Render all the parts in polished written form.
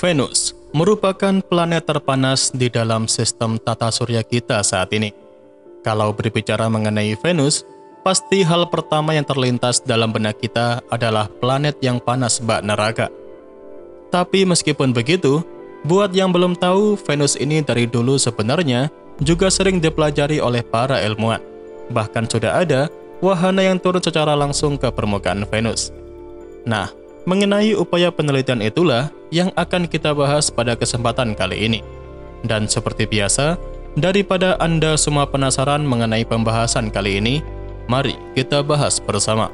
Venus merupakan planet terpanas di dalam sistem tata surya kita saat ini. Kalau berbicara mengenai Venus, pasti hal pertama yang terlintas dalam benak kita adalah planet yang panas bak neraka. Tapi meskipun begitu, buat yang belum tahu, Venus ini dari dulu sebenarnya juga sering dipelajari oleh para ilmuwan. Bahkan sudah ada wahana yang turun secara langsung ke permukaan Venus. Nah, mengenai upaya penelitian itulah yang akan kita bahas pada kesempatan kali ini. Dan seperti biasa, daripada Anda semua penasaran mengenai pembahasan kali ini, mari kita bahas bersama.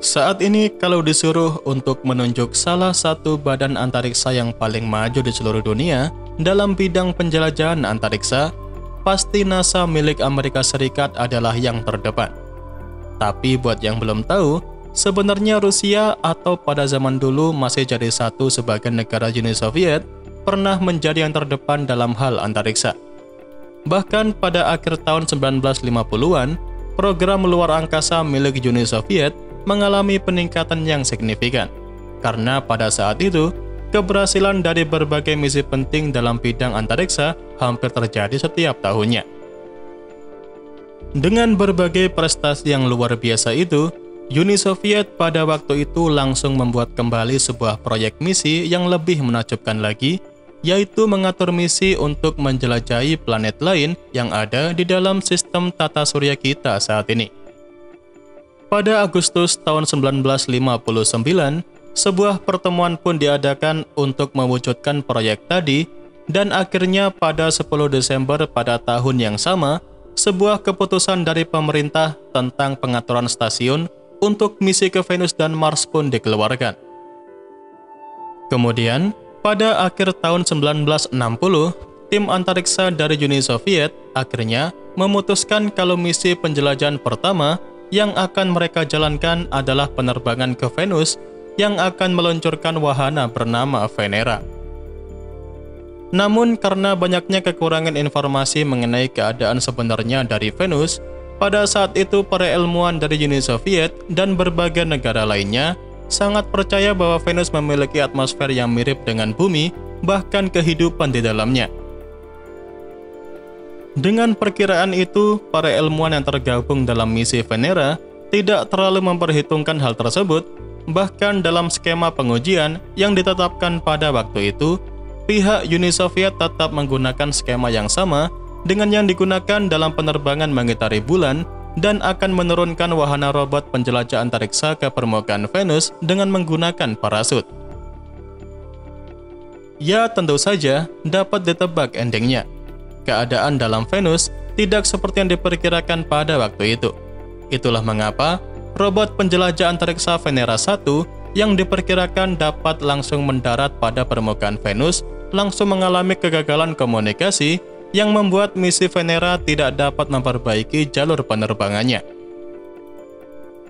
Saat ini kalau disuruh untuk menunjuk salah satu badan antariksa yang paling maju di seluruh dunia dalam bidang penjelajahan antariksa, pasti NASA milik Amerika Serikat adalah yang terdepan. Tapi buat yang belum tahu, sebenarnya Rusia atau pada zaman dulu masih jadi satu sebagai negara Uni Soviet pernah menjadi yang terdepan dalam hal antariksa. Bahkan pada akhir tahun 1950-an, program luar angkasa milik Uni Soviet mengalami peningkatan yang signifikan. Karena pada saat itu, keberhasilan dari berbagai misi penting dalam bidang antariksa hampir terjadi setiap tahunnya. Dengan berbagai prestasi yang luar biasa itu, Uni Soviet pada waktu itu langsung membuat kembali sebuah proyek misi yang lebih menakjubkan lagi, yaitu mengatur misi untuk menjelajahi planet lain yang ada di dalam sistem tata surya kita saat ini. Pada Agustus tahun 1959, sebuah pertemuan pun diadakan untuk mewujudkan proyek tadi, dan akhirnya pada 10 Desember pada tahun yang sama, sebuah keputusan dari pemerintah tentang pengaturan stasiun untuk misi ke Venus dan Mars pun dikeluarkan. Kemudian, pada akhir tahun 1960, tim antariksa dari Uni Soviet akhirnya memutuskan kalau misi penjelajahan pertama yang akan mereka jalankan adalah penerbangan ke Venus yang akan meluncurkan wahana bernama Venera. Namun karena banyaknya kekurangan informasi mengenai keadaan sebenarnya dari Venus, pada saat itu para ilmuwan dari Uni Soviet dan berbagai negara lainnya sangat percaya bahwa Venus memiliki atmosfer yang mirip dengan bumi, bahkan kehidupan di dalamnya. Dengan perkiraan itu, para ilmuwan yang tergabung dalam misi Venera tidak terlalu memperhitungkan hal tersebut. Bahkan dalam skema pengujian yang ditetapkan pada waktu itu, pihak Uni Soviet tetap menggunakan skema yang sama dengan yang digunakan dalam penerbangan mengitari bulan dan akan menurunkan wahana robot penjelajah antariksa ke permukaan Venus dengan menggunakan parasut. Ya, tentu saja dapat ditebak endingnya. Keadaan dalam Venus tidak seperti yang diperkirakan pada waktu itu. Itulah mengapa robot penjelajah antariksa Venera 1 yang diperkirakan dapat langsung mendarat pada permukaan Venus langsung mengalami kegagalan komunikasi yang membuat misi Venera tidak dapat memperbaiki jalur penerbangannya.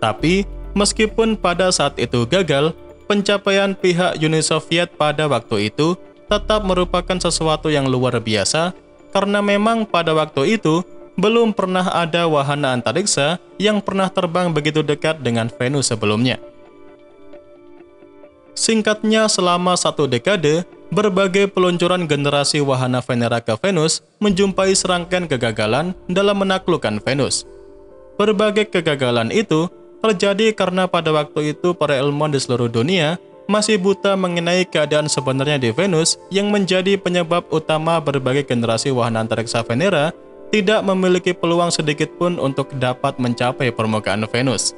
Tapi, meskipun pada saat itu gagal, pencapaian pihak Uni Soviet pada waktu itu tetap merupakan sesuatu yang luar biasa karena memang pada waktu itu belum pernah ada wahana antariksa yang pernah terbang begitu dekat dengan Venus sebelumnya. Singkatnya, selama 1 dekade, berbagai peluncuran generasi wahana Venera ke Venus menjumpai serangkaian kegagalan dalam menaklukkan Venus. Berbagai kegagalan itu terjadi karena pada waktu itu para ilmuwan di seluruh dunia masih buta mengenai keadaan sebenarnya di Venus yang menjadi penyebab utama berbagai generasi wahana antariksa Venera tidak memiliki peluang sedikit pun untuk dapat mencapai permukaan Venus.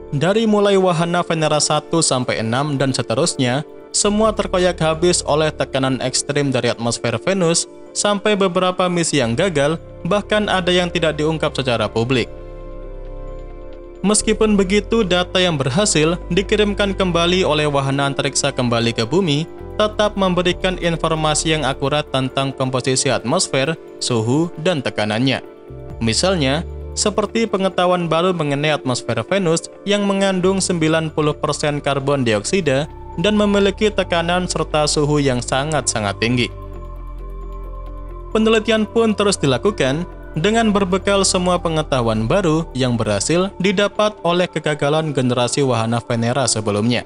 Dari mulai wahana Venera 1 sampai 6 dan seterusnya, semua terkoyak habis oleh tekanan ekstrim dari atmosfer Venus sampai beberapa misi yang gagal, bahkan ada yang tidak diungkap secara publik. Meskipun begitu, data yang berhasil dikirimkan kembali oleh wahana antariksa kembali ke bumi tetap memberikan informasi yang akurat tentang komposisi atmosfer, suhu, dan tekanannya. Misalnya, seperti pengetahuan baru mengenai atmosfer Venus yang mengandung 90% karbon dioksida dan memiliki tekanan serta suhu yang sangat-sangat tinggi. Penelitian pun terus dilakukan dengan berbekal semua pengetahuan baru yang berhasil didapat oleh kegagalan generasi wahana Venera sebelumnya.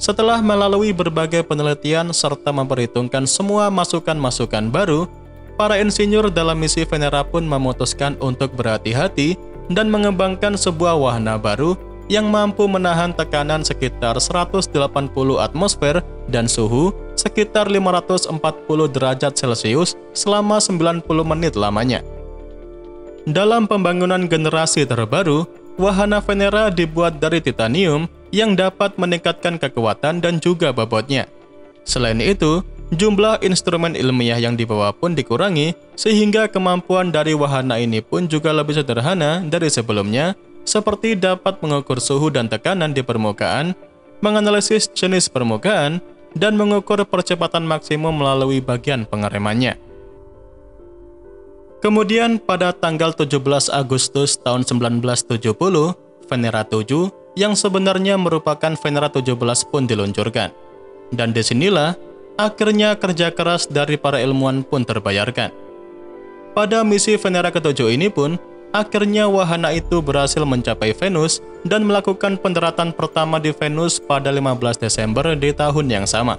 Setelah melalui berbagai penelitian serta memperhitungkan semua masukan-masukan baru, para insinyur dalam misi Venera pun memutuskan untuk berhati-hati dan mengembangkan sebuah wahana baru yang mampu menahan tekanan sekitar 180 atmosfer dan suhu sekitar 540 derajat Celcius selama 90 menit lamanya. Dalam pembangunan generasi terbaru, wahana Venera dibuat dari titanium yang dapat meningkatkan kekuatan dan juga bobotnya. Selain itu, jumlah instrumen ilmiah yang dibawa pun dikurangi, sehingga kemampuan dari wahana ini pun juga lebih sederhana dari sebelumnya, seperti dapat mengukur suhu dan tekanan di permukaan, menganalisis jenis permukaan, dan mengukur percepatan maksimum melalui bagian pengeremannya. Kemudian pada tanggal 17 Agustus tahun 1970, Venera 7 yang sebenarnya merupakan Venera 17 pun diluncurkan. Dan disinilah akhirnya kerja keras dari para ilmuwan pun terbayarkan. Pada misi Venera ke-7 ini pun, akhirnya wahana itu berhasil mencapai Venus dan melakukan pendaratan pertama di Venus pada 15 Desember di tahun yang sama.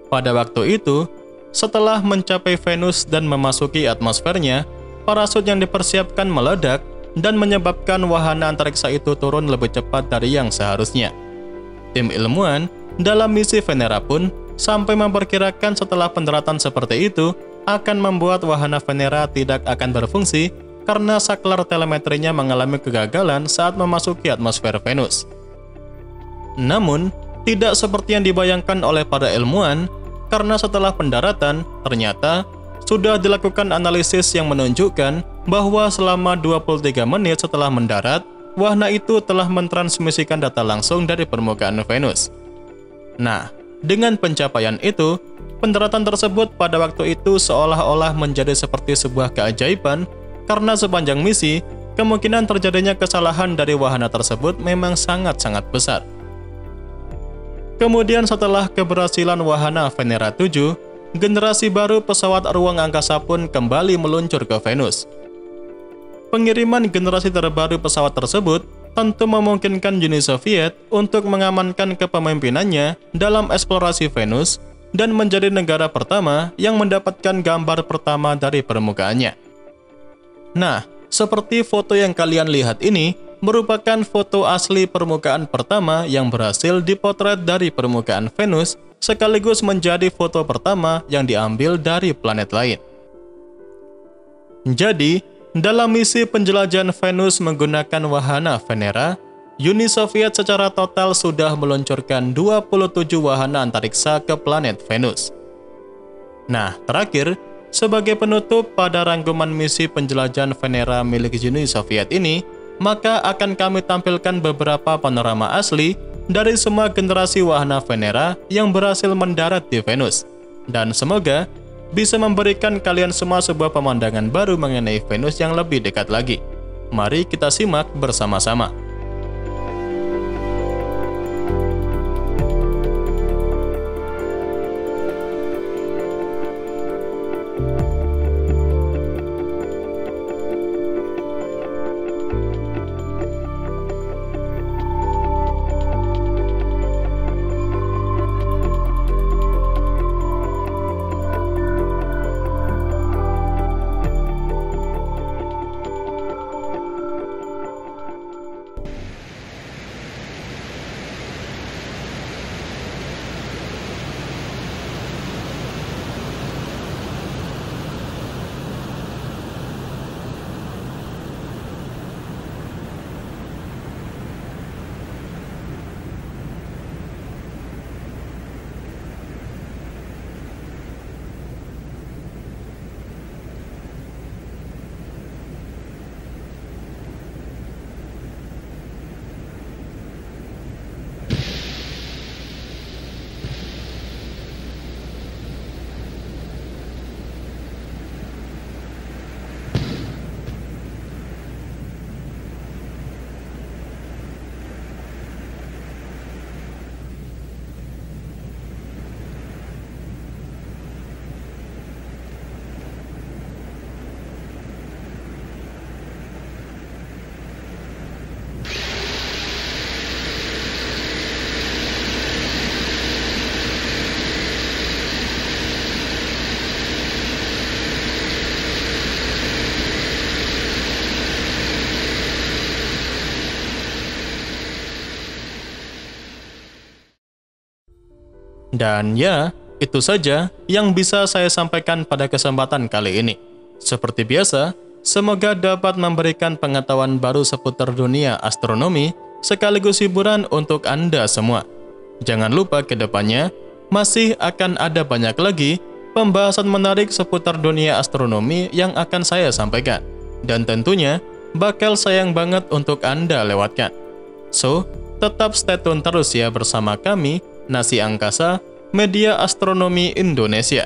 Pada waktu itu, setelah mencapai Venus dan memasuki atmosfernya, parasut yang dipersiapkan meledak dan menyebabkan wahana antariksa itu turun lebih cepat dari yang seharusnya. Tim ilmuwan dalam misi Venera pun sampai memperkirakan setelah pendaratan seperti itu akan membuat wahana Venera tidak akan berfungsi karena saklar telemetrinya mengalami kegagalan saat memasuki atmosfer Venus. Namun, tidak seperti yang dibayangkan oleh para ilmuwan, karena setelah pendaratan, ternyata sudah dilakukan analisis yang menunjukkan bahwa selama 23 menit setelah mendarat, wahana itu telah mentransmisikan data langsung dari permukaan Venus. Nah, dengan pencapaian itu, pendaratan tersebut pada waktu itu seolah-olah menjadi seperti sebuah keajaiban, karena sepanjang misi, kemungkinan terjadinya kesalahan dari wahana tersebut memang sangat-sangat besar. Kemudian setelah keberhasilan wahana Venera 7, generasi baru pesawat ruang angkasa pun kembali meluncur ke Venus. Pengiriman generasi terbaru pesawat tersebut tentu memungkinkan Uni Soviet untuk mengamankan kepemimpinannya dalam eksplorasi Venus dan menjadi negara pertama yang mendapatkan gambar pertama dari permukaannya. Nah, seperti foto yang kalian lihat ini, merupakan foto asli permukaan pertama yang berhasil dipotret dari permukaan Venus, sekaligus menjadi foto pertama yang diambil dari planet lain. Jadi, dalam misi penjelajahan Venus menggunakan wahana Venera, Uni Soviet secara total sudah meluncurkan 27 wahana antariksa ke planet Venus. Nah, terakhir, sebagai penutup pada rangkuman misi penjelajahan Venera milik Uni Soviet ini, maka akan kami tampilkan beberapa panorama asli dari semua generasi wahana Venera yang berhasil mendarat di Venus. Dan semoga bisa memberikan kalian semua sebuah pemandangan baru mengenai Venus yang lebih dekat lagi. Mari kita simak bersama-sama. Dan ya, itu saja yang bisa saya sampaikan pada kesempatan kali ini. Seperti biasa, semoga dapat memberikan pengetahuan baru seputar dunia astronomi sekaligus hiburan untuk Anda semua. Jangan lupa ke depannya, masih akan ada banyak lagi pembahasan menarik seputar dunia astronomi yang akan saya sampaikan. Dan tentunya, bakal sayang banget untuk Anda lewatkan. So, tetap stay tune terus ya bersama kami, Nasi Angkasa, Media Astronomi Indonesia.